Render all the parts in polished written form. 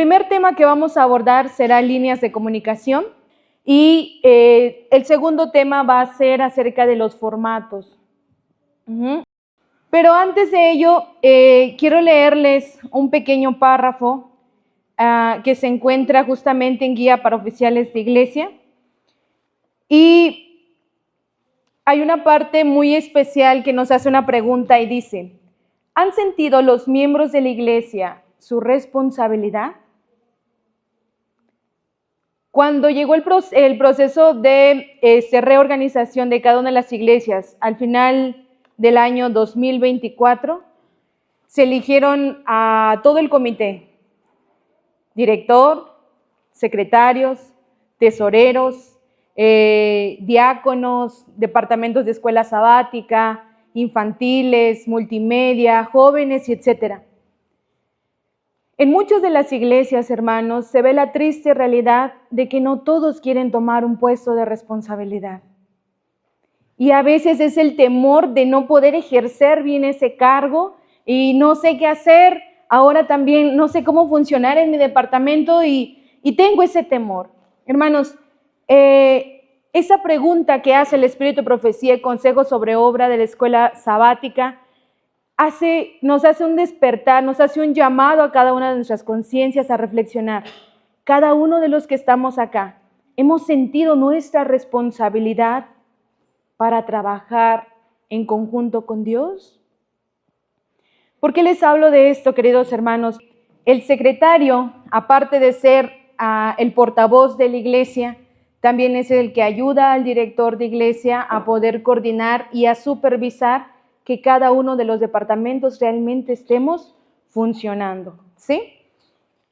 primer tema que vamos a abordar será líneas de comunicación y el segundo tema va a ser acerca de los formatos. Pero antes de ello, quiero leerles un pequeño párrafo que se encuentra justamente en Guía para Oficiales de Iglesia. Y hay una parte muy especial que nos hace una pregunta y dice: ¿han sentido los miembros de la iglesia su responsabilidad? Cuando llegó el proceso de reorganización de cada una de las iglesias al final del año 2024, se eligieron a todo el comité: director, secretarios, tesoreros, diáconos, departamentos de escuela sabática, infantiles, multimedia, jóvenes, etc. En muchas de las iglesias, hermanos, se ve la triste realidad de que no todos quieren tomar un puesto de responsabilidad. Y a veces es el temor de no poder ejercer bien ese cargo y no sé qué hacer. Ahora también no sé cómo funcionar en mi departamento y tengo ese temor. Hermanos, esa pregunta que hace el Espíritu de Profecía y Consejo sobre Obra de la Escuela Sabática nos hace un despertar, nos hace un llamado a cada una de nuestras conciencias a reflexionar. Cada uno de los que estamos acá, ¿hemos sentido nuestra responsabilidad para trabajar en conjunto con Dios? ¿Por qué les hablo de esto, queridos hermanos? El secretario, aparte de ser el portavoz de la iglesia, también es el que ayuda al director de iglesia a poder coordinar y a supervisar que cada uno de los departamentos realmente estemos funcionando, ¿sí?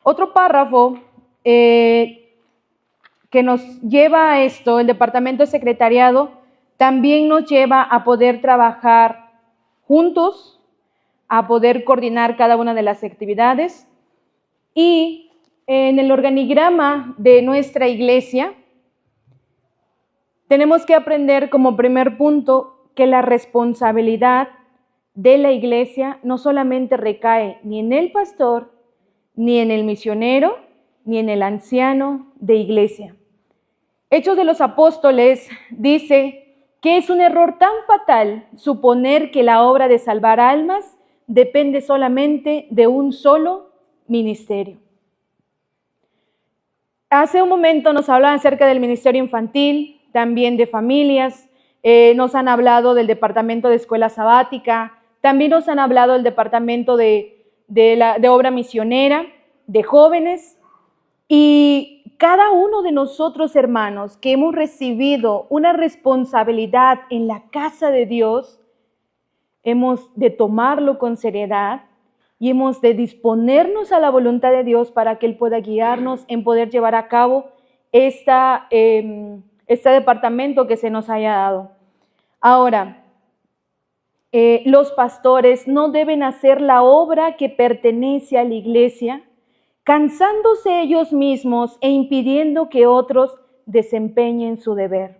Otro párrafo que nos lleva a esto, el departamento de secretariado, también nos lleva a poder trabajar juntos, a poder coordinar cada una de las actividades. Y en el organigrama de nuestra iglesia, tenemos que aprender como primer punto que la responsabilidad de la iglesia no solamente recae ni en el pastor, ni en el misionero, ni en el anciano de iglesia. Hechos de los Apóstoles dice que es un error tan fatal suponer que la obra de salvar almas depende solamente de un solo ministerio. Hace un momento nos hablaban acerca del ministerio infantil, también de familias, nos han hablado del departamento de escuela sabática, también nos han hablado del departamento de obra misionera, de jóvenes, y cada uno de nosotros, hermanos, que hemos recibido una responsabilidad en la casa de Dios, hemos de tomarlo con seriedad y hemos de disponernos a la voluntad de Dios para que Él pueda guiarnos en poder llevar a cabo este departamento que se nos haya dado. Ahora, los pastores no deben hacer la obra que pertenece a la iglesia, cansándose ellos mismos e impidiendo que otros desempeñen su deber.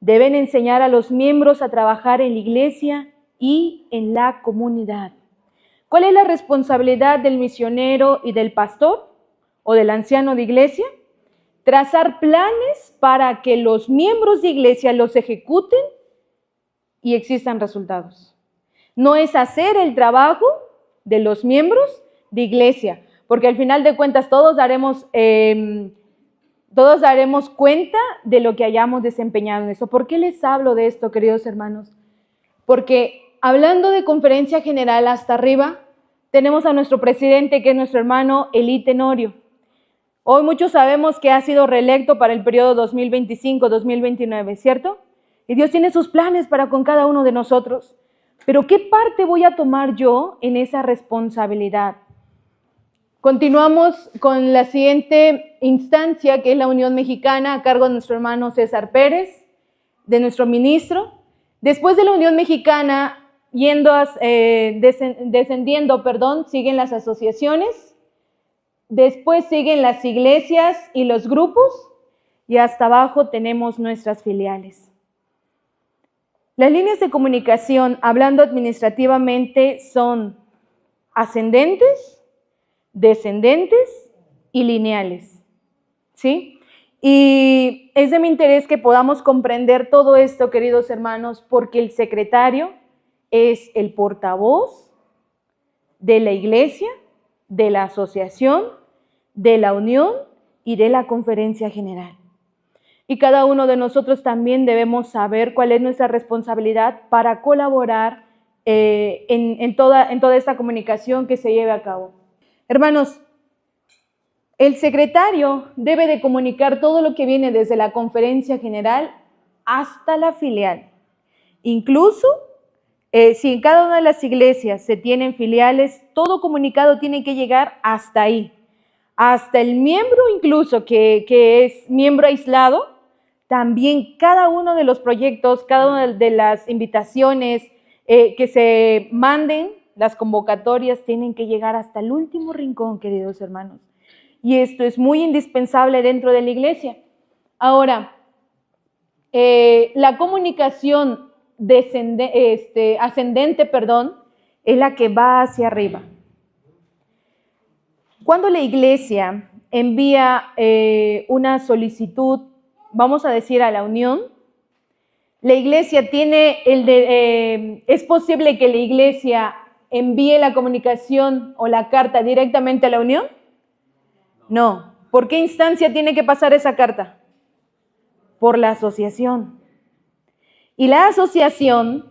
Deben enseñar a los miembros a trabajar en la iglesia y en la comunidad. ¿Cuál es la responsabilidad del misionero y del pastor o del anciano de iglesia? Trazar planes para que los miembros de iglesia los ejecuten y existan resultados. No es hacer el trabajo de los miembros de iglesia, porque al final de cuentas todos daremos cuenta de lo que hayamos desempeñado en eso. ¿Por qué les hablo de esto, queridos hermanos? Porque hablando de conferencia general hasta arriba, tenemos a nuestro presidente, que es nuestro hermano Elí Tenorio. Hoy muchos sabemos que ha sido reelecto para el periodo 2025-2029, ¿cierto? Y Dios tiene sus planes para con cada uno de nosotros. Pero ¿qué parte voy a tomar yo en esa responsabilidad? Continuamos con la siguiente instancia, que es la Unión Mexicana, a cargo de nuestro hermano César Pérez, de nuestro ministro. Después de la Unión Mexicana, descendiendo, siguen las asociaciones. Después siguen las iglesias y los grupos, y hasta abajo tenemos nuestras filiales. Las líneas de comunicación, hablando administrativamente, son ascendentes, descendentes y lineales, ¿sí? Y es de mi interés que podamos comprender todo esto, queridos hermanos, porque el secretario es el portavoz de la iglesia, de la asociación, de la unión y de la conferencia general. Y cada uno de nosotros también debemos saber cuál es nuestra responsabilidad para colaborar en toda esta comunicación que se lleve a cabo. Hermanos, el secretario debe de comunicar todo lo que viene desde la conferencia general hasta la filial. Incluso si en cada una de las iglesias se tienen filiales, todo comunicado tiene que llegar hasta ahí. Hasta el miembro incluso que es miembro aislado, también cada uno de los proyectos, cada una de las invitaciones que se manden, las convocatorias tienen que llegar hasta el último rincón, queridos hermanos. Y esto es muy indispensable dentro de la iglesia. Ahora, la comunicación ascendente, es la que va hacia arriba. Cuando la iglesia envía una solicitud, vamos a decir a la unión, la iglesia tiene es posible que la iglesia envíe la comunicación o la carta directamente a la unión. No. ¿Por qué instancia tiene que pasar esa carta? Por la asociación. Y la asociación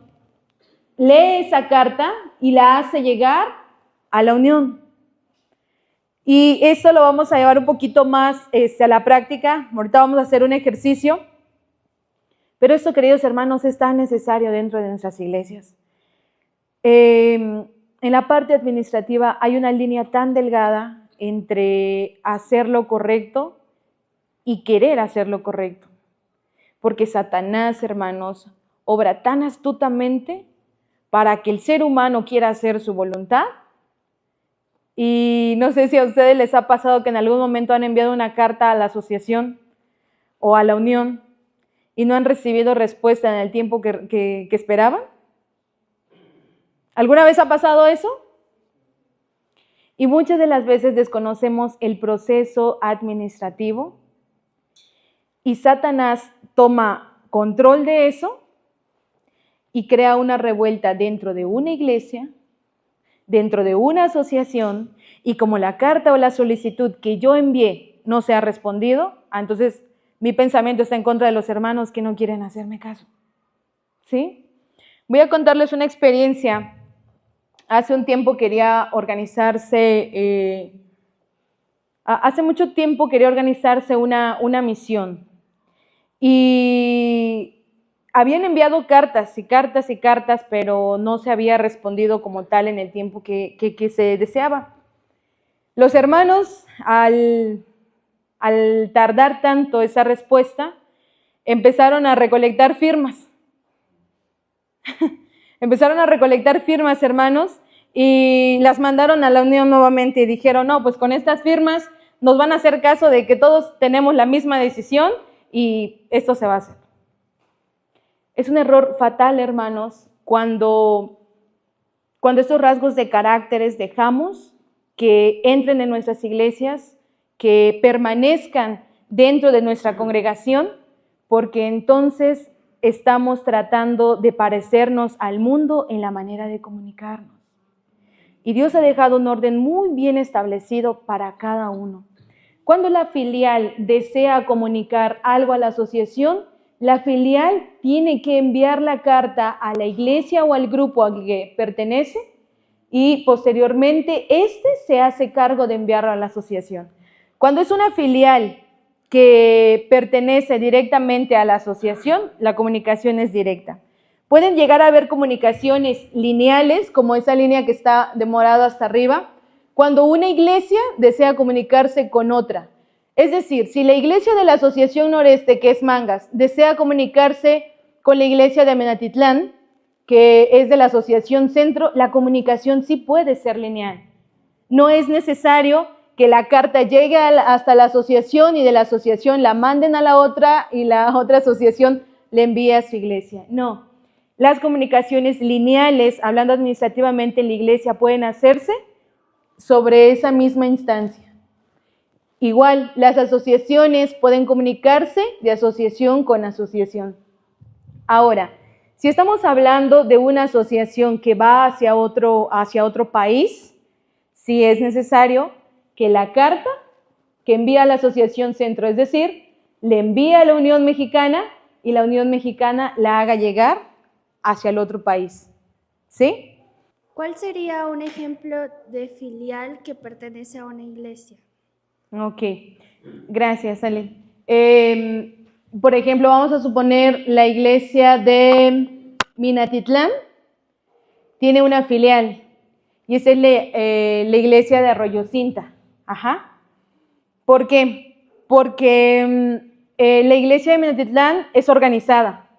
lee esa carta y la hace llegar a la unión. Y eso lo vamos a llevar un poquito más a la práctica. Ahorita vamos a hacer un ejercicio. Pero esto, queridos hermanos, es tan necesario dentro de nuestras iglesias. En la parte administrativa hay una línea tan delgada entre hacer lo correcto y querer hacer lo correcto. Porque Satanás, hermanos, obra tan astutamente para que el ser humano quiera hacer su voluntad. Y no sé si a ustedes les ha pasado que en algún momento han enviado una carta a la asociación o a la unión y no han recibido respuesta en el tiempo que esperaban. ¿Alguna vez ha pasado eso? Y muchas de las veces desconocemos el proceso administrativo y Satanás toma control de eso y crea una revuelta dentro de una iglesia, dentro de una asociación, y como la carta o la solicitud que yo envié no se ha respondido, entonces mi pensamiento está en contra de los hermanos que no quieren hacerme caso. ¿Sí? Voy a contarles una experiencia. Hace un tiempo quería organizarse, hace mucho tiempo quería organizarse una misión y habían enviado cartas y cartas y cartas, pero no se había respondido como tal en el tiempo que se deseaba. Los hermanos, al tardar tanto esa respuesta, empezaron a recolectar firmas. Empezaron a recolectar firmas, hermanos, y las mandaron a la unión nuevamente y dijeron, no, pues con estas firmas nos van a hacer caso de que todos tenemos la misma decisión y esto se va a hacer. Es un error fatal, hermanos, cuando estos rasgos de caracteres dejamos que entren en nuestras iglesias, que permanezcan dentro de nuestra congregación, porque entonces estamos tratando de parecernos al mundo en la manera de comunicarnos. Y Dios ha dejado un orden muy bien establecido para cada uno. Cuando la filial desea comunicar algo a la asociación, la filial tiene que enviar la carta a la iglesia o al grupo al que pertenece y posteriormente se hace cargo de enviarlo a la asociación. Cuando es una filial que pertenece directamente a la asociación, la comunicación es directa. Pueden llegar a haber comunicaciones lineales, como esa línea que está de morado hasta arriba, cuando una iglesia desea comunicarse con otra. Es decir, si la iglesia de la Asociación Noreste, que es Mangas, desea comunicarse con la iglesia de Amenatitlán, que es de la Asociación Centro, la comunicación sí puede ser lineal. No es necesario que la carta llegue hasta la asociación y de la asociación la manden a la otra y la otra asociación le envíe a su iglesia. No, las comunicaciones lineales, hablando administrativamente en la iglesia, pueden hacerse sobre esa misma instancia. Igual, las asociaciones pueden comunicarse de asociación con asociación. Ahora, si estamos hablando de una asociación que va hacia otro país, sí es necesario que la carta que envía a la Asociación Centro, es decir, le envía a la Unión Mexicana y la Unión Mexicana la haga llegar hacia el otro país. ¿Sí? ¿Cuál sería un ejemplo de filial que pertenece a una iglesia? Ok, gracias, Ale. Por ejemplo, vamos a suponer la iglesia de Minatitlán tiene una filial y esa es la iglesia de Arroyo Cinta. Ajá. ¿Por qué? Porque la iglesia de Minatitlán es organizada,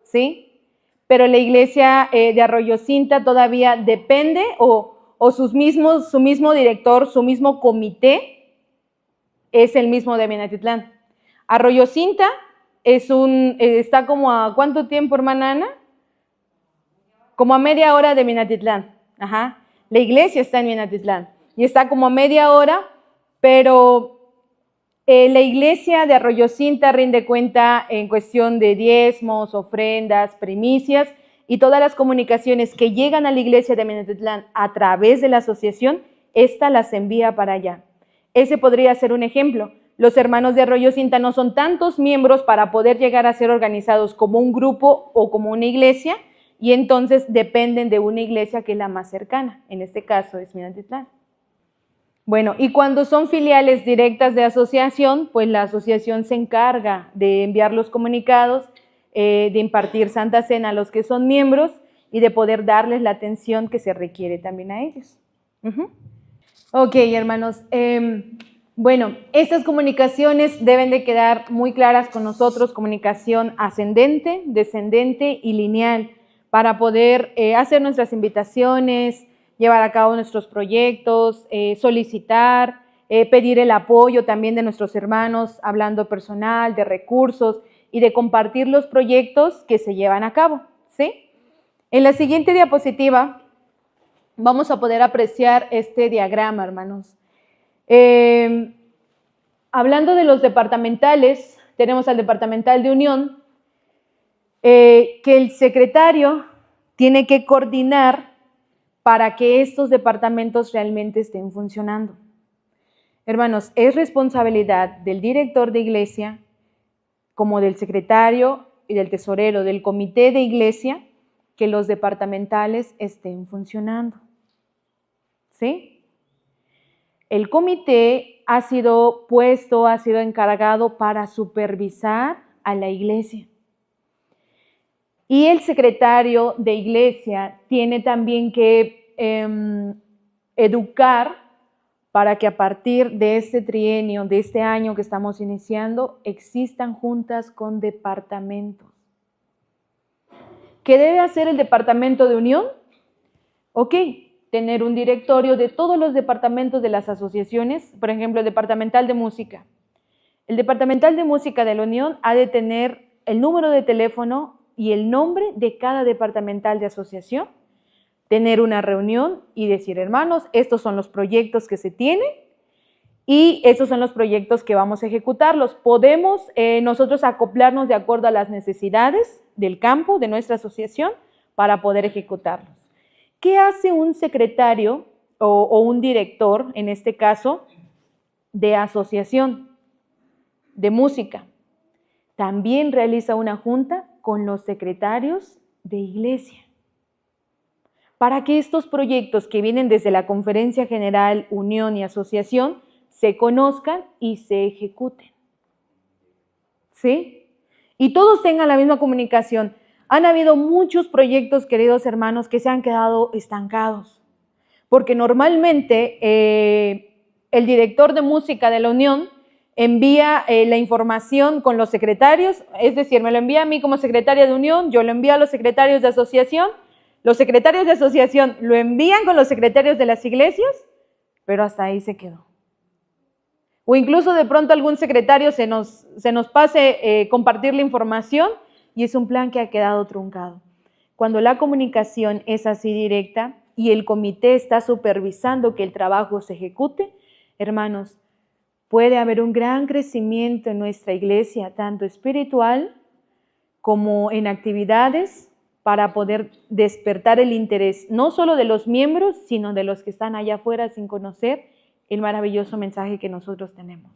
¿sí? Pero la iglesia de Arroyo Cinta todavía depende o su mismo director, su mismo comité es el mismo de Minatitlán. Arroyo Cinta está como a ¿cuánto tiempo, hermana Ana? Como a media hora de Minatitlán. Ajá. La iglesia está en Minatitlán y está como a media hora, pero la iglesia de Arroyo Cinta rinde cuenta en cuestión de diezmos, ofrendas, primicias y todas las comunicaciones que llegan a la iglesia de Minatitlán a través de la asociación, esta las envía para allá. Ese podría ser un ejemplo. Los hermanos de Arroyo Cinta no son tantos miembros para poder llegar a ser organizados como un grupo o como una iglesia, y entonces dependen de una iglesia que es la más cercana. En este caso es Minatitlán. Bueno, y cuando son filiales directas de asociación, pues la asociación se encarga de enviar los comunicados, de impartir Santa Cena a los que son miembros y de poder darles la atención que se requiere también a ellos. Ok, hermanos. Bueno, estas comunicaciones deben de quedar muy claras con nosotros, comunicación ascendente, descendente y lineal, para poder hacer nuestras invitaciones, llevar a cabo nuestros proyectos, solicitar, pedir el apoyo también de nuestros hermanos, hablando personal, de recursos y de compartir los proyectos que se llevan a cabo, ¿sí? En la siguiente diapositiva vamos a poder apreciar este diagrama, hermanos. Hablando de los departamentales, tenemos al departamental de unión, que el secretario tiene que coordinar para que estos departamentos realmente estén funcionando. Hermanos, es responsabilidad del director de iglesia, como del secretario y del tesorero del comité de iglesia, que los departamentales estén funcionando. ¿Sí? El comité ha sido encargado para supervisar a la iglesia. Y el secretario de iglesia tiene también que educar para que a partir de este trienio, de este año que estamos iniciando, existan juntas con departamentos. ¿Qué debe hacer el departamento de unión? Ok, tener un directorio de todos los departamentos de las asociaciones, por ejemplo, el departamental de música. El departamental de música de la unión ha de tener el número de teléfono y el nombre de cada departamental de asociación, tener una reunión y decir, hermanos, estos son los proyectos que se tienen y estos son los proyectos que vamos a ejecutarlos. Podemos nosotros acoplarnos de acuerdo a las necesidades del campo, de nuestra asociación, para poder ejecutarlos. ¿Qué hace un secretario o un director, en este caso, de asociación de música? También realiza una junta con los secretarios de iglesia para que estos proyectos que vienen desde la Conferencia General, Unión y Asociación se conozcan y se ejecuten. ¿Sí? Y todos tengan la misma comunicación. Han habido muchos proyectos, queridos hermanos, que se han quedado estancados, porque normalmente el director de música de la Unión envía la información con los secretarios, es decir, me lo envía a mí como secretaria de Unión, yo lo envío a los secretarios de asociación, los secretarios de asociación lo envían con los secretarios de las iglesias, pero hasta ahí se quedó. O incluso de pronto algún secretario se nos pase compartir la información y es un plan que ha quedado truncado. Cuando la comunicación es así directa y el comité está supervisando que el trabajo se ejecute, hermanos, puede haber un gran crecimiento en nuestra iglesia, tanto espiritual como en actividades, para poder despertar el interés, no solo de los miembros, sino de los que están allá afuera sin conocer el maravilloso mensaje que nosotros tenemos.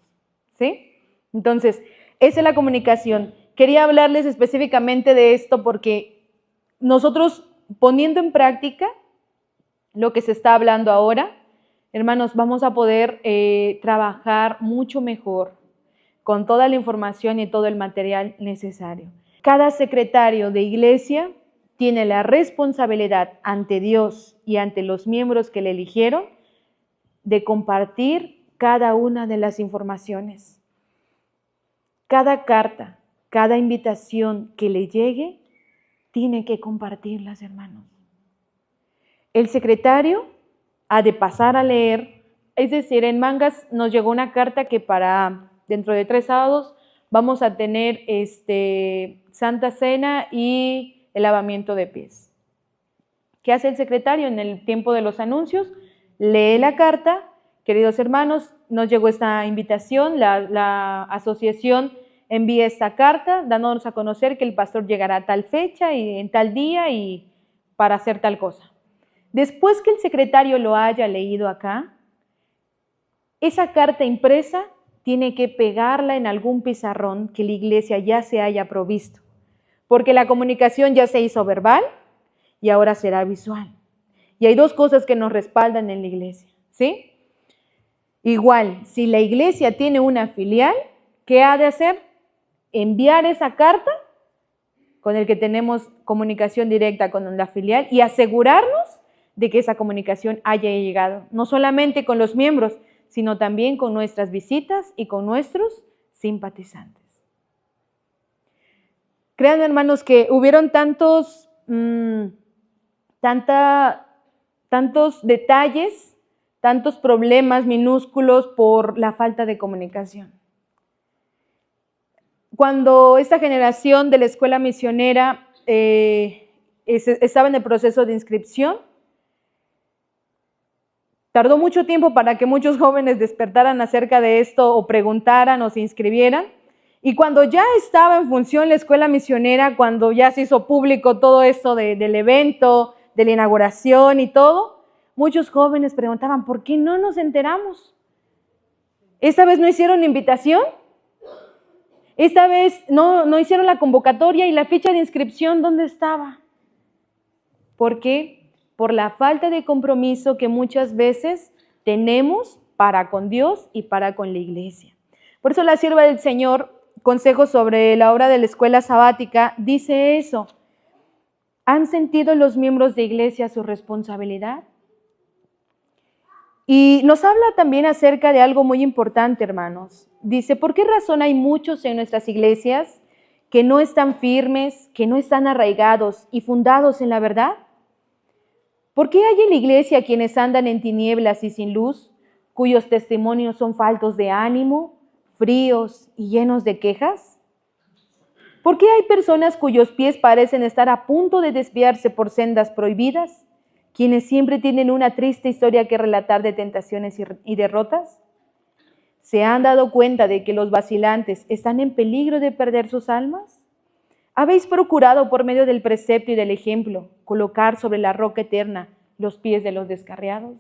¿Sí? Entonces, esa es la comunicación. Quería hablarles específicamente de esto porque nosotros, poniendo en práctica lo que se está hablando ahora, hermanos, vamos a poder trabajar mucho mejor con toda la información y todo el material necesario. Cada secretario de iglesia tiene la responsabilidad ante Dios y ante los miembros que le eligieron de compartir cada una de las informaciones. Cada carta, cada invitación que le llegue, tiene que compartirlas, hermanos. El secretario ha de pasar a leer, es decir, en Mangas nos llegó una carta que para dentro de 3 sábados vamos a tener Santa Cena y el lavamiento de pies. ¿Qué hace el secretario en el tiempo de los anuncios? Lee la carta. Queridos hermanos, nos llegó esta invitación, la asociación envía esta carta dándonos a conocer que el pastor llegará a tal fecha y en tal día y para hacer tal cosa. Después que el secretario lo haya leído acá, esa carta impresa tiene que pegarla en algún pizarrón que la iglesia ya se haya provisto, porque la comunicación ya se hizo verbal y ahora será visual. Y hay 2 cosas que nos respaldan en la iglesia, ¿sí? Igual, si la iglesia tiene una filial, ¿qué ha de hacer? Enviar esa carta con el que tenemos comunicación directa con la filial y asegurarnos de que esa comunicación haya llegado, no solamente con los miembros, sino también con nuestras visitas y con nuestros simpatizantes. Crean, hermanos, que hubieron tantos detalles, tantos problemas minúsculos por la falta de comunicación. Cuando esta generación de la escuela misionera estaba en el proceso de inscripción, tardó mucho tiempo para que muchos jóvenes despertaran acerca de esto o preguntaran o se inscribieran. Y cuando ya estaba en función la escuela misionera, cuando ya se hizo público todo esto del evento, de la inauguración y todo, muchos jóvenes preguntaban, ¿por qué no nos enteramos? ¿Esta vez no hicieron invitación? ¿Esta vez no hicieron la convocatoria y la ficha de inscripción dónde estaba? ¿Por qué? Por la falta de compromiso que muchas veces tenemos para con Dios y para con la iglesia. Por eso la sierva del Señor, consejo sobre la obra de la escuela sabática, dice eso. ¿Han sentido los miembros de iglesia su responsabilidad? Y nos habla también acerca de algo muy importante, hermanos. Dice, ¿por qué razón hay muchos en nuestras iglesias que no están firmes, que no están arraigados y fundados en la verdad? ¿Por qué hay en la iglesia quienes andan en tinieblas y sin luz, cuyos testimonios son faltos de ánimo, fríos y llenos de quejas? ¿Por qué hay personas cuyos pies parecen estar a punto de desviarse por sendas prohibidas, quienes siempre tienen una triste historia que relatar de tentaciones y derrotas? ¿Se han dado cuenta de que los vacilantes están en peligro de perder sus almas? ¿Habéis procurado por medio del precepto y del ejemplo colocar sobre la roca eterna los pies de los descarriados?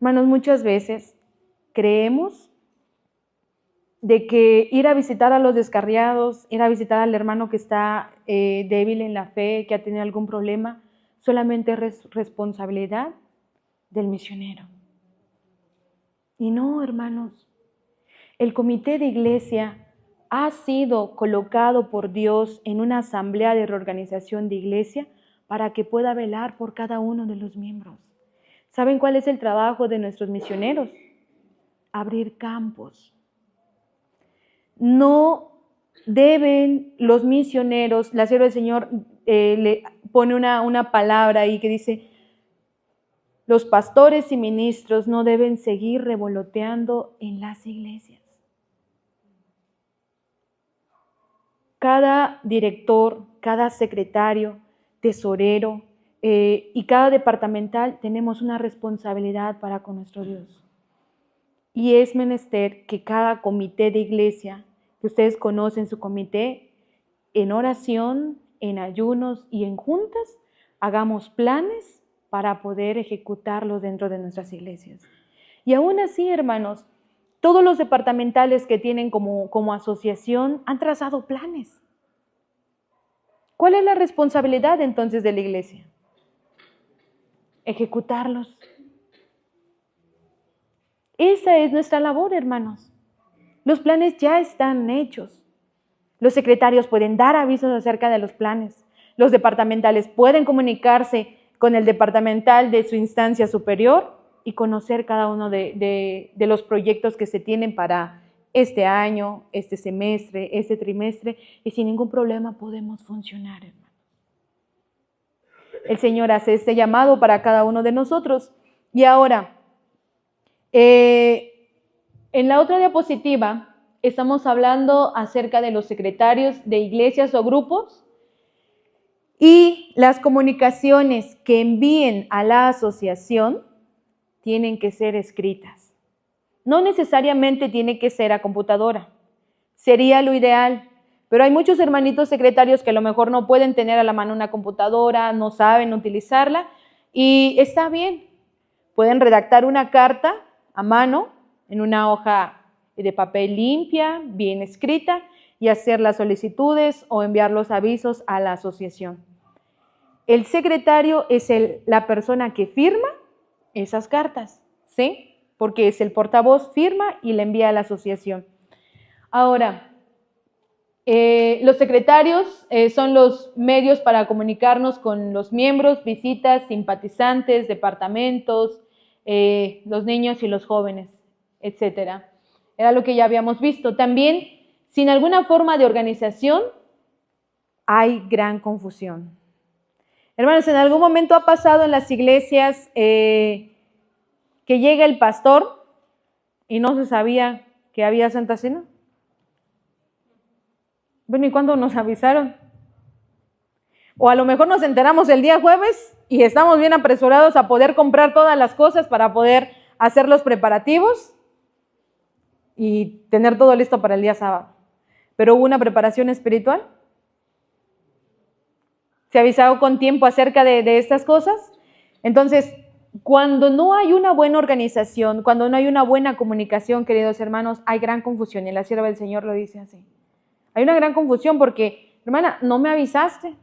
Hermanos, muchas veces creemos de que ir a visitar a los descarriados, ir a visitar al hermano que está débil en la fe, que ha tenido algún problema, solamente es responsabilidad del misionero. Y no, hermanos, el comité de iglesia ha sido colocado por Dios en una asamblea de reorganización de iglesia para que pueda velar por cada uno de los miembros. ¿Saben cuál es el trabajo de nuestros misioneros? Abrir campos. No deben los misioneros, la sierva del Señor le pone una palabra ahí que dice, los pastores y ministros no deben seguir revoloteando en las iglesias. Cada director, cada secretario, tesorero y cada departamental tenemos una responsabilidad para con nuestro Dios. Y es menester que cada comité de iglesia, que ustedes conocen su comité, en oración, en ayunos y en juntas, hagamos planes para poder ejecutarlos dentro de nuestras iglesias. Y aún así, hermanos, todos los departamentales que tienen como asociación han trazado planes. ¿Cuál es la responsabilidad entonces de la iglesia? Ejecutarlos. Esa es nuestra labor, hermanos. Los planes ya están hechos. Los secretarios pueden dar avisos acerca de los planes. Los departamentales pueden comunicarse con el departamental de su instancia superior y conocer cada uno de los proyectos que se tienen para este año, este semestre, este trimestre, y sin ningún problema podemos funcionar, hermanos. El Señor hace este llamado para cada uno de nosotros. Y ahora, en la otra diapositiva estamos hablando acerca de los secretarios de iglesias o grupos y las comunicaciones que envíen a la asociación tienen que ser escritas. No necesariamente tiene que ser a computadora. Sería lo ideal, pero hay muchos hermanitos secretarios que a lo mejor no pueden tener a la mano una computadora, no saben utilizarla y está bien. Pueden redactar una carta a mano en una hoja de papel limpia, bien escrita, y hacer las solicitudes o enviar los avisos a la asociación. El secretario es la persona que firma esas cartas, ¿sí? Porque es el portavoz, firma y le envía a la asociación. Ahora, los secretarios son los medios para comunicarnos con los miembros, visitas, simpatizantes, departamentos, los niños y los jóvenes, etcétera. Era lo que ya habíamos visto. También, sin alguna forma de organización, hay gran confusión. Hermanos, ¿en algún momento ha pasado en las iglesias que llega el pastor y no se sabía que había Santa Cena? Bueno, ¿y cuándo nos avisaron? O a lo mejor nos enteramos el día jueves y estamos bien apresurados a poder comprar todas las cosas para poder hacer los preparativos y tener todo listo para el día sábado. ¿Pero hubo una preparación espiritual? ¿Se ha avisado con tiempo acerca de estas cosas? Entonces, cuando no hay una buena organización, cuando no hay una buena comunicación, queridos hermanos, hay gran confusión. Y la sierva del Señor lo dice así. Hay una gran confusión porque, hermana, no me avisaste.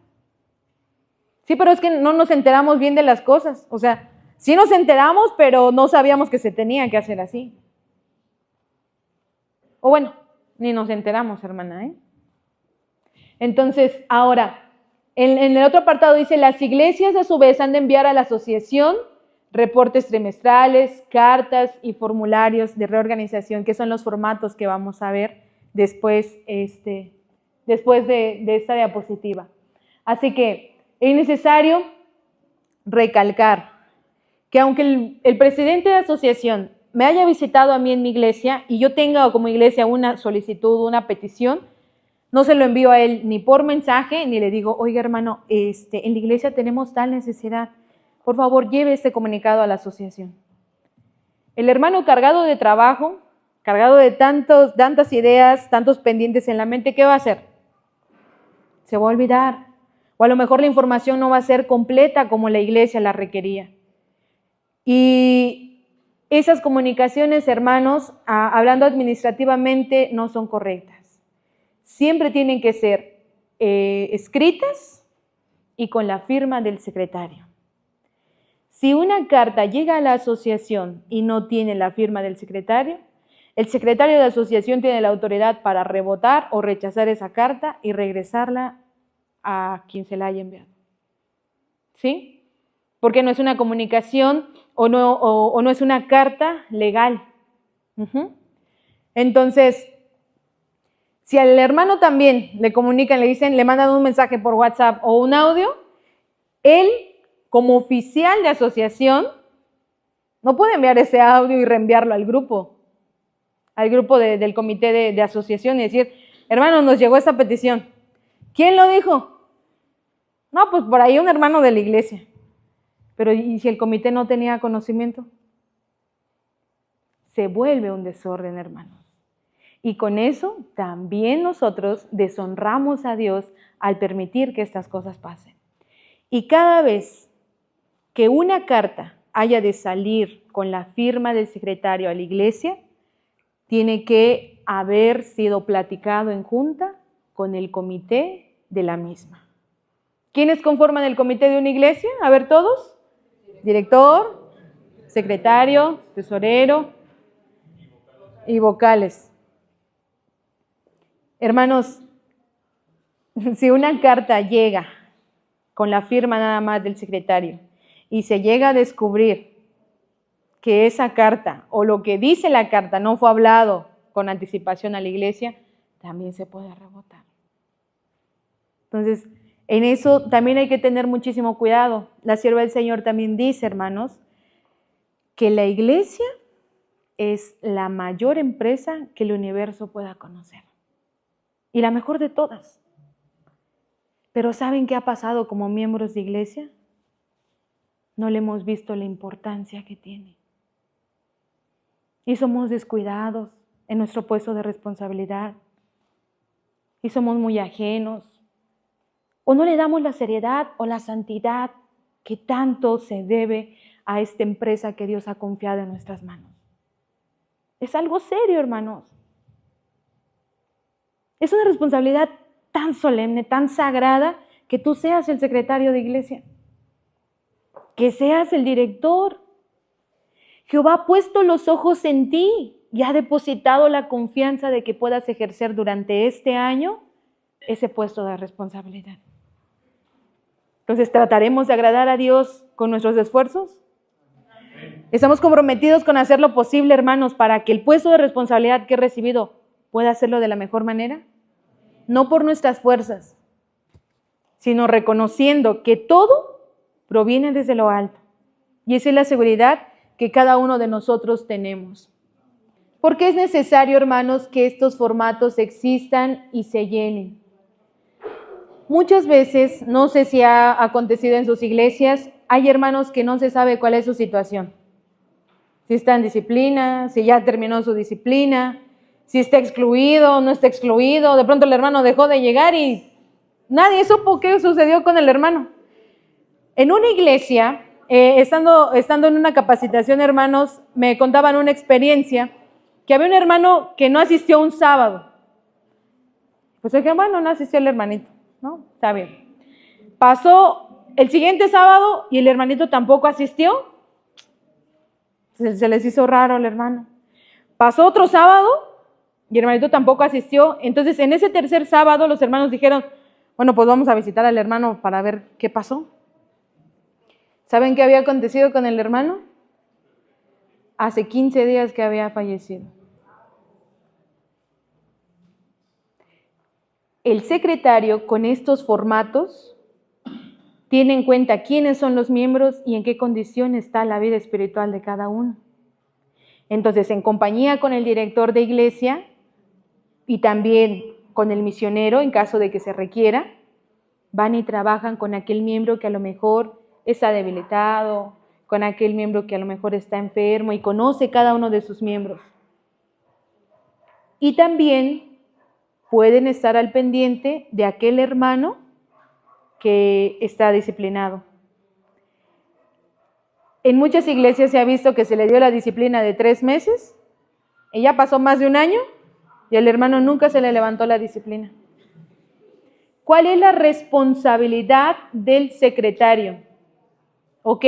Sí, pero es que no nos enteramos bien de las cosas. O sea, sí nos enteramos, pero no sabíamos que se tenía que hacer así. O bueno, ni nos enteramos, hermana, ¿eh? Entonces, ahora, en el otro apartado dice, las iglesias a su vez han de enviar a la asociación reportes trimestrales, cartas y formularios de reorganización, que son los formatos que vamos a ver después de esta diapositiva. Así que es necesario recalcar que aunque el presidente de asociación me haya visitado a mí en mi iglesia y yo tenga como iglesia una solicitud, una petición, no se lo envío a él ni por mensaje, ni le digo, oiga hermano, en la iglesia tenemos tal necesidad, por favor lleve este comunicado a la asociación. El hermano cargado de trabajo, cargado de tantas ideas, tantos pendientes en la mente, ¿qué va a hacer? Se va a olvidar. O a lo mejor la información no va a ser completa como la iglesia la requería. Y esas comunicaciones, hermanos, hablando administrativamente, no son correctas. Siempre tienen que ser escritas y con la firma del secretario. Si una carta llega a la asociación y no tiene la firma del secretario, el secretario de la asociación tiene la autoridad para rebotar o rechazar esa carta y regresarla a quien se la haya enviado. ¿Sí? Porque no es una comunicación o no es una carta legal. Entonces, si al hermano también le comunican, le dicen, le mandan un mensaje por WhatsApp o un audio, él, como oficial de asociación, no puede enviar ese audio y reenviarlo al grupo del comité de asociación y decir, hermano, nos llegó esta petición. ¿Quién lo dijo? No, pues por ahí un hermano de la iglesia. Pero ¿y si el comité no tenía conocimiento? se vuelve un desorden, hermanos. Y con eso también nosotros deshonramos a Dios al permitir que estas cosas pasen. Y cada vez que una carta haya de salir con la firma del secretario a la iglesia, tiene que haber sido platicado en junta con el comité de la misma. ¿Quiénes conforman el comité de una iglesia? A ver, todos. Director, secretario, tesorero y vocales. Hermanos, si una carta llega con la firma nada más del secretario y se llega a descubrir que esa carta o lo que dice la carta no fue hablado con anticipación a la iglesia, también se puede rebotar. Entonces, en eso también hay que tener muchísimo cuidado. La sierva del Señor también dice, hermanos, que la iglesia es la mayor empresa que el universo pueda conocer. Y la mejor de todas. Pero ¿saben qué ha pasado como miembros de iglesia? No le hemos visto la importancia que tiene. Y somos descuidados en nuestro puesto de responsabilidad. Y somos muy ajenos. O no le damos la seriedad o la santidad que tanto se debe a esta empresa que Dios ha confiado en nuestras manos. Es algo serio, hermanos. Es una responsabilidad tan solemne, tan sagrada, que tú seas el secretario de iglesia, que seas el director. Jehová ha puesto los ojos en ti y ha depositado la confianza de que puedas ejercer durante este año ese puesto de responsabilidad. Entonces, ¿trataremos de agradar a Dios con nuestros esfuerzos? ¿Estamos comprometidos con hacer lo posible, hermanos, para que el puesto de responsabilidad que he recibido pueda hacerlo de la mejor manera? No por nuestras fuerzas, sino reconociendo que todo proviene desde lo alto. Y esa es la seguridad que cada uno de nosotros tenemos. Porque es necesario, hermanos, que estos formatos existan y se llenen. Muchas veces, no sé si ha acontecido en sus iglesias, hay hermanos que no se sabe cuál es su situación. Si está en disciplina, si ya terminó su disciplina, si está excluido, no está excluido. De pronto el hermano dejó de llegar y nadie supo qué sucedió con el hermano. En una iglesia, estando en una capacitación, hermanos, me contaban una experiencia que había un hermano que no asistió un sábado. Pues dije, bueno, no asistió el hermanito, ¿no? Está bien. Pasó el siguiente sábado y el hermanito tampoco asistió. Se les hizo raro al hermano. Pasó otro sábado y el hermanito tampoco asistió. Entonces, en ese tercer sábado, los hermanos dijeron, bueno, pues vamos a visitar al hermano para ver qué pasó. ¿Saben qué había acontecido con el hermano? Hace 15 días que había fallecido. El secretario, con estos formatos, tiene en cuenta quiénes son los miembros y en qué condición está la vida espiritual de cada uno. Entonces, en compañía con el director de iglesia y también con el misionero, en caso de que se requiera, van y trabajan con aquel miembro que a lo mejor está debilitado, con aquel miembro que a lo mejor está enfermo y conoce cada uno de sus miembros. Y también pueden estar al pendiente de aquel hermano que está disciplinado. En muchas iglesias se ha visto que se le dio la disciplina de 3 meses y ya pasó más de un año y al hermano nunca se le levantó la disciplina. ¿Cuál es la responsabilidad del secretario? Ok,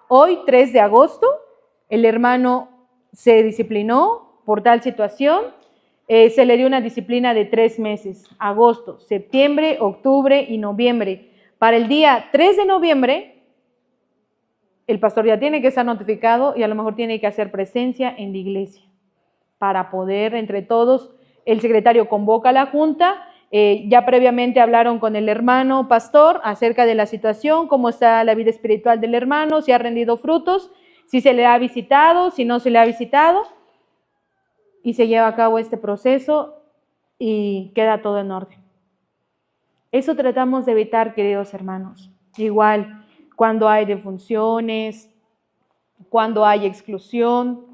hoy 3 de agosto, el hermano se disciplinó por tal situación, se le dio una disciplina de 3 meses, agosto, septiembre, octubre y noviembre. Para el día 3 de noviembre, el pastor ya tiene que estar notificado y a lo mejor tiene que hacer presencia en la iglesia para poder, entre todos, el secretario convoca a la junta. Ya previamente hablaron con el hermano pastor acerca de la situación, cómo está la vida espiritual del hermano, si ha rendido frutos, si se le ha visitado, si no se le ha visitado, y se lleva a cabo este proceso y queda todo en orden. Eso tratamos de evitar, queridos hermanos. Igual, cuando hay defunciones, cuando hay exclusión,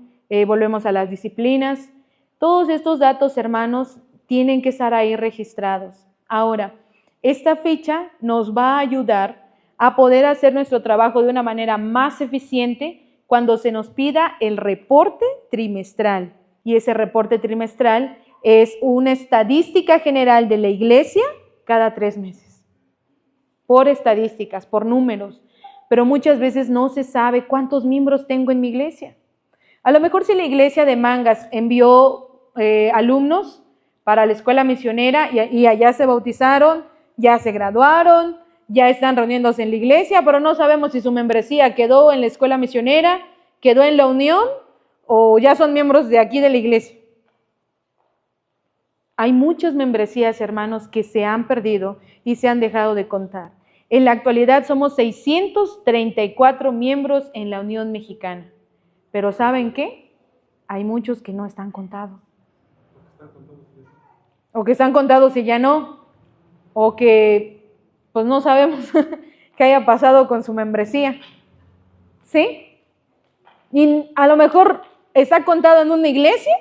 volvemos a las disciplinas. Todos estos datos, hermanos, tienen que estar ahí registrados. Ahora, esta ficha nos va a ayudar a poder hacer nuestro trabajo de una manera más eficiente cuando se nos pida el reporte trimestral. Y ese reporte trimestral es una estadística general de la iglesia cada 3 meses. Por estadísticas, por números. Pero muchas veces no se sabe cuántos miembros tengo en mi iglesia. A lo mejor si la iglesia de Mangas envió alumnos para la escuela misionera y allá se bautizaron, ya se graduaron, ya están reuniéndose en la iglesia, pero no sabemos si su membresía quedó en la escuela misionera, quedó en la unión o ya son miembros de aquí de la iglesia. Hay muchas membresías, hermanos, que se han perdido y se han dejado de contar. En la actualidad somos 634 miembros en la Unión Mexicana. Pero ¿saben qué? Hay muchos que no están contados. O que están contados y ya no. O que pues no sabemos qué haya pasado con su membresía. ¿Sí? Y a lo mejor está contado en una iglesia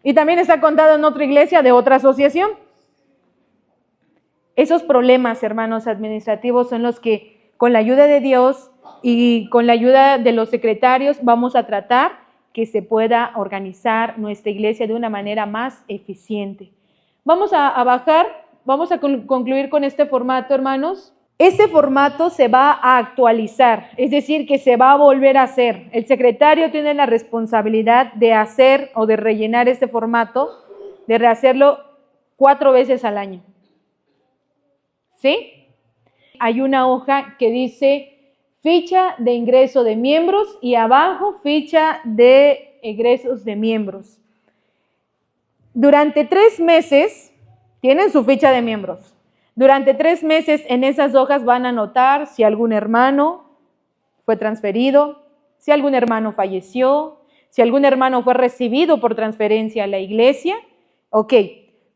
y también está contado en otra iglesia de otra asociación. Esos problemas, hermanos, administrativos son los que con la ayuda de Dios y con la ayuda de los secretarios vamos a tratar que se pueda organizar nuestra iglesia de una manera más eficiente. Vamos a bajar, vamos a concluir con este formato, hermanos. Este formato se va a actualizar, es decir, que se va a volver a hacer. El secretario tiene la responsabilidad de hacer o de rellenar este formato, de rehacerlo 4 veces al año. ¿Sí? Hay una hoja que dice ficha de ingreso de miembros y abajo ficha de egresos de miembros. Durante 3 meses tienen su ficha de miembros. Durante 3 meses en esas hojas van a anotar si algún hermano fue transferido, si algún hermano falleció, si algún hermano fue recibido por transferencia a la iglesia. Ok,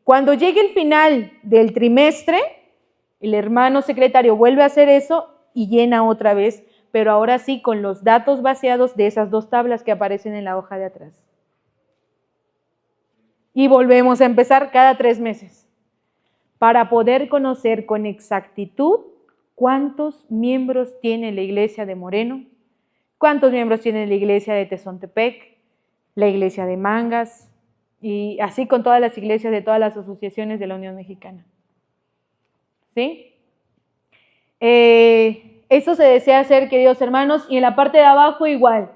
cuando llegue el final del trimestre, el hermano secretario vuelve a hacer eso y llena otra vez, pero ahora sí con los datos vaciados de esas 2 tablas que aparecen en la hoja de atrás. Y volvemos a empezar cada 3 meses para poder conocer con exactitud cuántos miembros tiene la iglesia de Moreno, cuántos miembros tiene la iglesia de Tezontepec, la iglesia de Mangas, y así con todas las iglesias de todas las asociaciones de la Unión Mexicana. ¿Sí? Eso se desea hacer, queridos hermanos, y en la parte de abajo igual.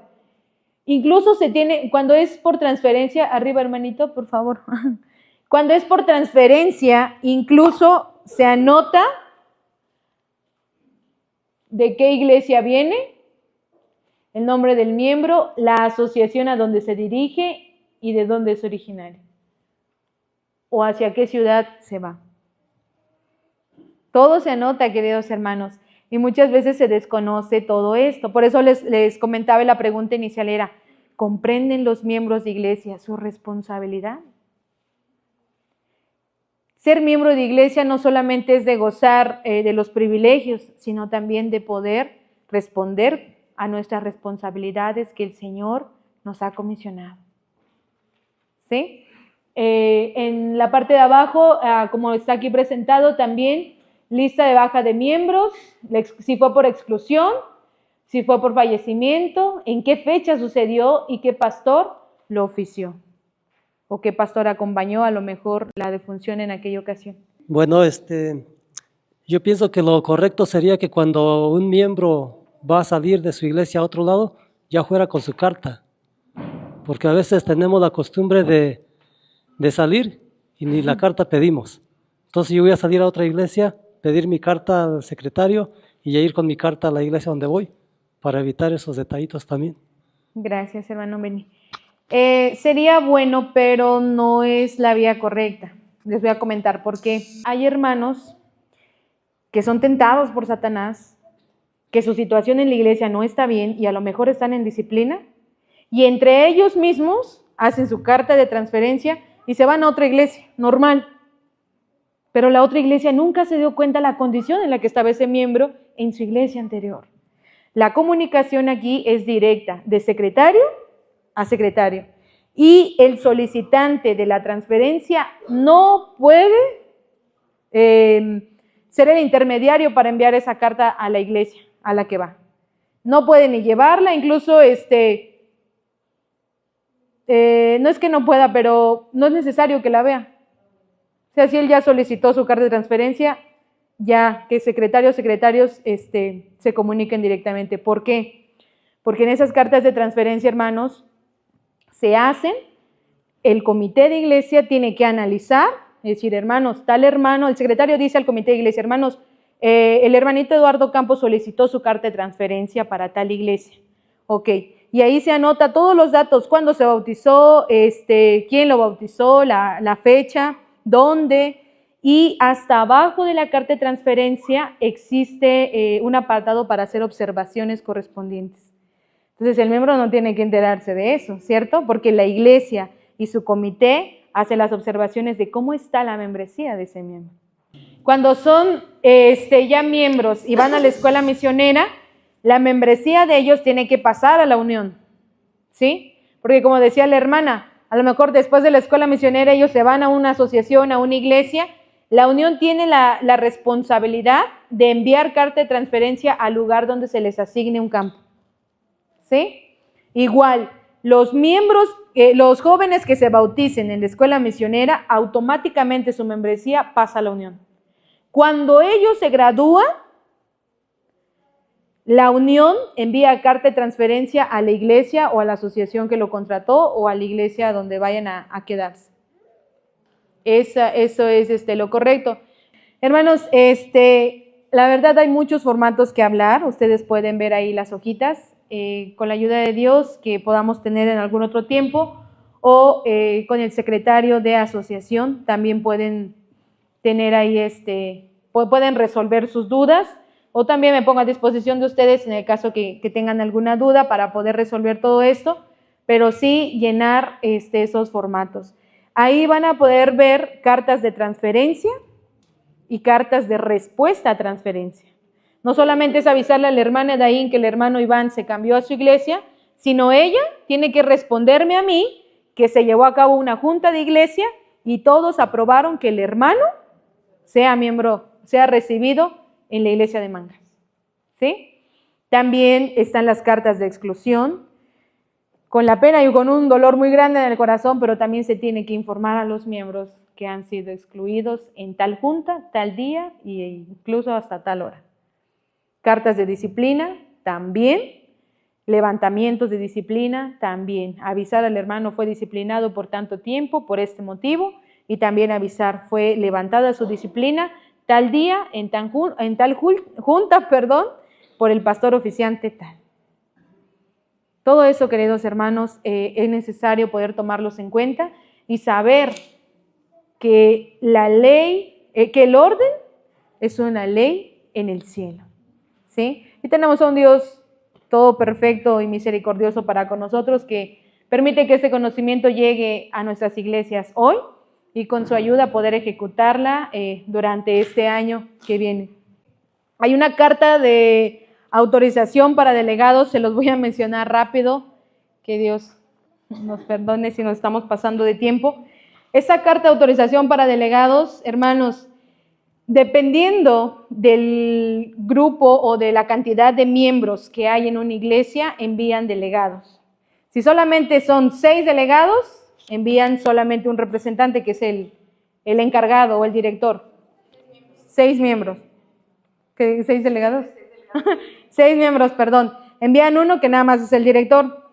Incluso se tiene, cuando es por transferencia, arriba hermanito, por favor. Cuando es por transferencia, incluso se anota de qué iglesia viene, el nombre del miembro, la asociación a donde se dirige y de dónde es originario. O hacia qué ciudad se va. Todo se anota, queridos hermanos, y muchas veces se desconoce todo esto. Por eso les comentaba, la pregunta inicial era, ¿comprenden los miembros de iglesia su responsabilidad? Ser miembro de iglesia no solamente es de gozar de los privilegios, sino también de poder responder a nuestras responsabilidades que el Señor nos ha comisionado. ¿Sí? En la parte de abajo, como está aquí presentado también, lista de baja de miembros, si fue por exclusión, si fue por fallecimiento, en qué fecha sucedió y qué pastor lo ofició. O qué pastor acompañó a lo mejor la defunción en aquella ocasión. Bueno, yo pienso que lo correcto sería que cuando un miembro va a salir de su iglesia a otro lado, ya fuera con su carta. Porque a veces tenemos la costumbre de salir y ni la carta pedimos. Entonces yo voy a salir a otra iglesia, pedir mi carta al secretario y ya ir con mi carta a la iglesia donde voy, para evitar esos detallitos también. Gracias, hermano Beni. Sería bueno, pero no es la vía correcta. Les voy a comentar por qué. Hay hermanos que son tentados por Satanás, que su situación en la iglesia no está bien y a lo mejor están en disciplina, y entre ellos mismos hacen su carta de transferencia y se van a otra iglesia, normal. Pero la otra iglesia nunca se dio cuenta de la condición en la que estaba ese miembro en su iglesia anterior. La comunicación aquí es directa, de secretario a secretario. Y el solicitante de la transferencia no puede ser el intermediario para enviar esa carta a la iglesia a la que va. No puede ni llevarla, incluso no es que no pueda, pero no es necesario que la vea. O sea, si él ya solicitó su carta de transferencia, ya que secretarios se comuniquen directamente. ¿Por qué? Porque en esas cartas de transferencia, hermanos, se hacen, el comité de iglesia tiene que analizar, es decir, hermanos, tal hermano, el secretario dice al comité de iglesia, hermanos, el hermanito Eduardo Campos solicitó su carta de transferencia para tal iglesia. Ok, y ahí se anota todos los datos, cuándo se bautizó, quién lo bautizó, la fecha, dónde, y hasta abajo de la carta de transferencia existe un apartado para hacer observaciones correspondientes. Entonces el miembro no tiene que enterarse de eso, ¿cierto? Porque la iglesia y su comité hace las observaciones de cómo está la membresía de ese miembro. Cuando son ya miembros y van a la escuela misionera, la membresía de ellos tiene que pasar a la unión, ¿sí? Porque como decía la hermana, a lo mejor después de la escuela misionera ellos se van a una asociación, a una iglesia. La unión tiene la responsabilidad de enviar carta de transferencia al lugar donde se les asigne un campo, ¿sí? Igual, los miembros, los jóvenes que se bauticen en la escuela misionera, automáticamente su membresía pasa a la unión. Cuando ellos se gradúan, la unión envía carta de transferencia a la iglesia o a la asociación que lo contrató o a la iglesia donde vayan a quedarse. Eso es lo correcto. Hermanos, la verdad hay muchos formatos que hablar. Ustedes pueden ver ahí las hojitas. Con la ayuda de Dios que podamos tener en algún otro tiempo o con el secretario de asociación también pueden tener ahí pueden resolver sus dudas, o también me pongo a disposición de ustedes en el caso que tengan alguna duda para poder resolver todo esto, pero sí llenar esos formatos. Ahí van a poder ver cartas de transferencia y cartas de respuesta a transferencia. No solamente es avisarle a la hermana Daín que el hermano Iván se cambió a su iglesia, sino ella tiene que responderme a mí que se llevó a cabo una junta de iglesia y todos aprobaron que el hermano sea miembro, sea recibido en la iglesia de Mangas, ¿sí? También están las cartas de exclusión, con la pena y con un dolor muy grande en el corazón, pero también se tiene que informar a los miembros que han sido excluidos en tal junta, tal día e incluso hasta tal hora. Cartas de disciplina, también. Levantamientos de disciplina, también. Avisar al hermano fue disciplinado por tanto tiempo, por este motivo, y también avisar fue levantada su disciplina tal día, en tal junta, por el pastor oficiante tal. Todo eso, queridos hermanos, es necesario poder tomarlos en cuenta y saber que la ley, que el orden es una ley en el cielo, ¿sí? Y tenemos a un Dios todo perfecto y misericordioso para con nosotros que permite que este conocimiento llegue a nuestras iglesias hoy y con su ayuda poder ejecutarla durante este año que viene. Hay una carta de autorización para delegados, se los voy a mencionar rápido, que Dios nos perdone si nos estamos pasando de tiempo. Esa carta de autorización para delegados, hermanos, dependiendo del grupo o de la cantidad de miembros que hay en una iglesia, envían delegados. Si solamente son 6 delegados, envían solamente un representante que es el encargado o el director. 6 miembros. ¿Qué, 6 delegados? 6 miembros, perdón. Envían uno que nada más es el director.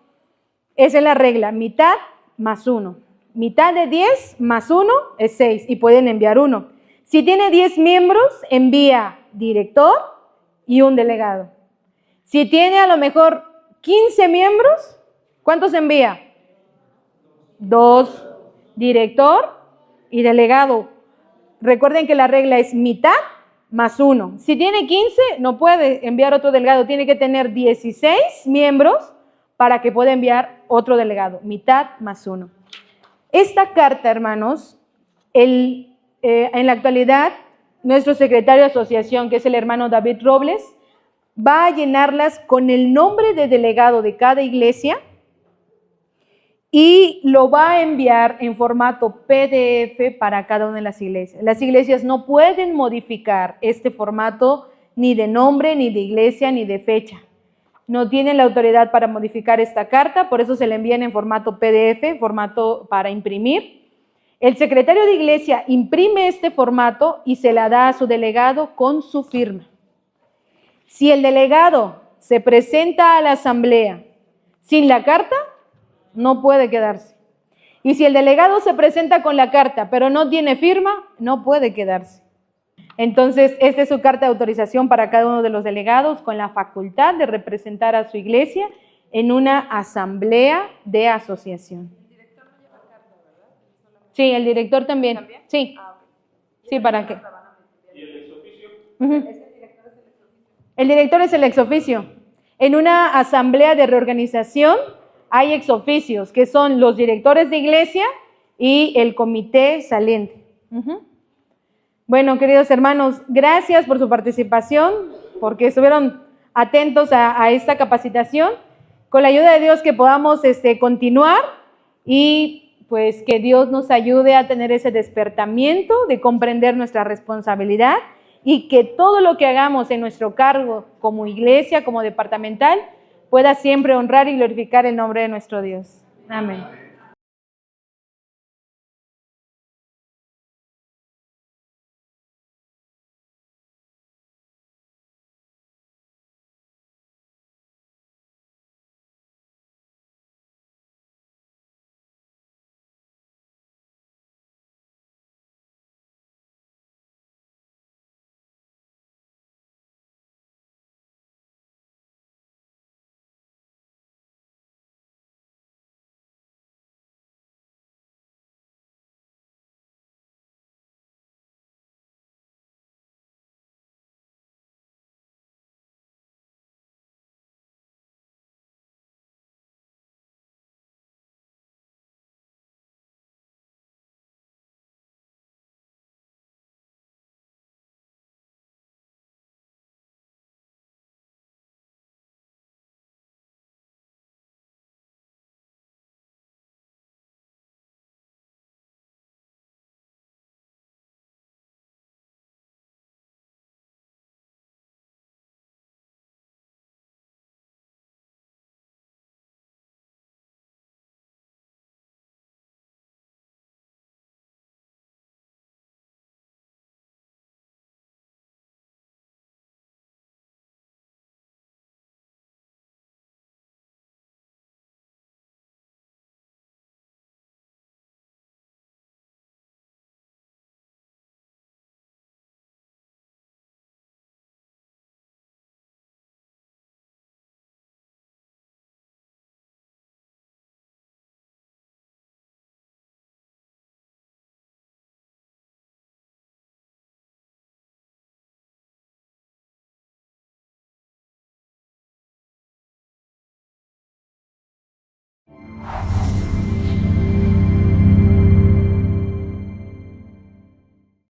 Esa es la regla, mitad más 1. Mitad de 10 más 1 es 6 y pueden enviar uno. Si tiene 10 miembros, envía director y un delegado. Si tiene a lo mejor 15 miembros, ¿cuántos envía? 2, director y delegado. Recuerden que la regla es mitad más 1. Si tiene 15, no puede enviar otro delegado. Tiene que tener 16 miembros para que pueda enviar otro delegado. Mitad más 1. Esta carta, hermanos, en la actualidad, nuestro secretario de asociación, que es el hermano David Robles, va a llenarlas con el nombre de delegado de cada iglesia y lo va a enviar en formato PDF para cada una de las iglesias. Las iglesias no pueden modificar este formato ni de nombre, ni de iglesia, ni de fecha. No tienen la autoridad para modificar esta carta, por eso se le envían en formato PDF, formato para imprimir. El secretario de iglesia imprime este formato y se la da a su delegado con su firma. Si el delegado se presenta a la asamblea sin la carta, no puede quedarse. Y si el delegado se presenta con la carta, pero no tiene firma, no puede quedarse. Entonces, esta es su carta de autorización para cada uno de los delegados con la facultad de representar a su iglesia en una asamblea de asociación. ¿El director no lleva carta, verdad? Sí, el director también. ¿También? Sí. Sí, ¿para qué? ¿Y el ex oficio? El director es el ex oficio. En una asamblea de reorganización hay ex oficios, que son los directores de iglesia y el comité saliente. Bueno, queridos hermanos, gracias por su participación, porque estuvieron atentos a esta capacitación. Con la ayuda de Dios que podamos continuar y pues que Dios nos ayude a tener ese despertamiento de comprender nuestra responsabilidad y que todo lo que hagamos en nuestro cargo como iglesia, como departamental, pueda siempre honrar y glorificar el nombre de nuestro Dios. Amén.